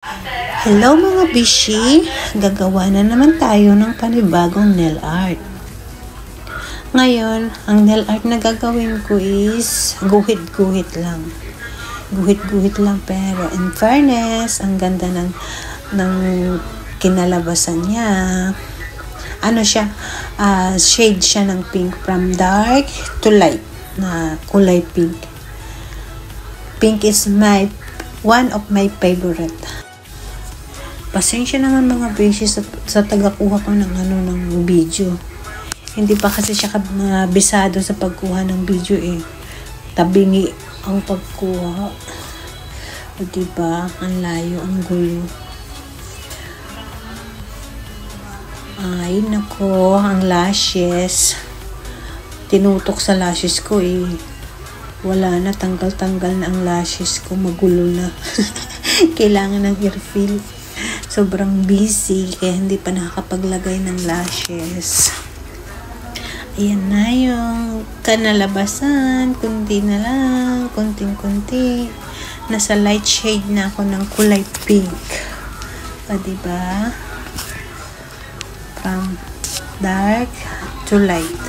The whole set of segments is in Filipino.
Hello mga bishi! Gagawa na naman tayo ng panibagong nail art. Ngayon, ang nail art na gagawin ko is guhit-guhit lang. Guhit-guhit lang, pero in fairness, ang ganda ng kinalabasan niya. Ano siya? Shade siya ng pink from dark to light na kulay pink. Pink is one of my favorite. Pasensya naman mga beshi sa tagakuha ko ng video. Hindi pa kasi siya bisado sa pagkuha ng video eh. Tabingi ang pagkuha. O diba? Ang layo, ang gulo. Ay, nako, ang lashes. Tinutok sa lashes ko eh. Wala na, tanggal-tanggal na ang lashes ko. Magulo na. Kailangan ng refill. Sobrang busy, kaya hindi pa nakakapaglagay ng lashes. Ayan na yung kanalabasan. Kunti na lang. Kunting-kunti. Nasa light shade na ako ng kulay pink. O, diba? From dark to light.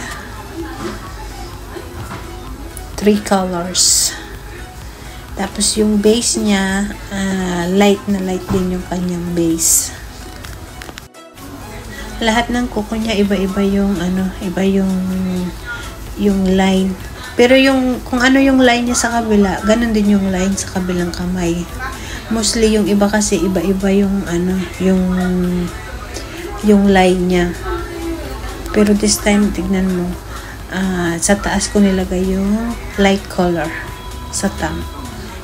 3 colors. Tapos yung base niya, light na light din yung kanyang base. Lahat ng kuko niya iba-iba yung iba yung line. Pero kung ano yung line niya sa kabila, ganun din yung line sa kabilang kamay. Mostly yung iba kasi iba-iba yung yung line niya. Pero this time tignan mo, sa taas ko nilagay yung light color sa tang.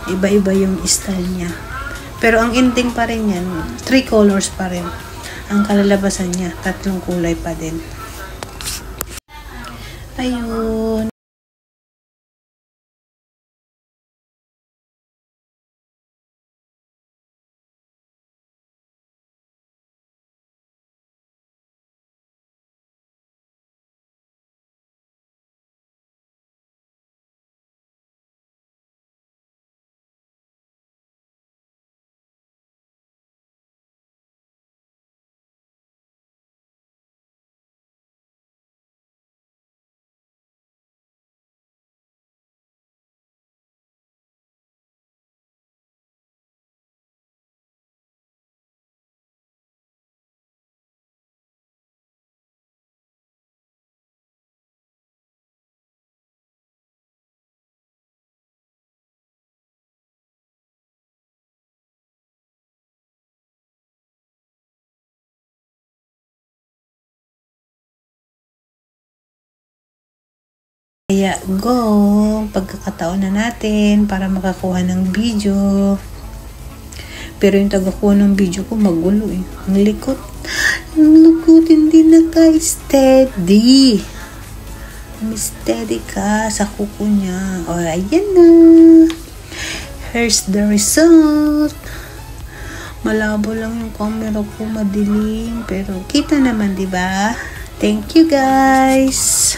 Iba-iba yung style niya. Pero ang ending pa rin yan, 3 colors pa rin. Ang kalalabasan niya, 3 kulay pa din. Ayun. Kaya go, pagkakataon na natin para makakuha ng video. Pero yung tagakuha ng video ko magulo eh. Ang likot. Ang likot, hindi naka-steady. Steady ka sa kuko niya. O, ayan na. Here's the result. Malabo lang yung camera ko, madilim. Pero kita naman, diba? Thank you guys.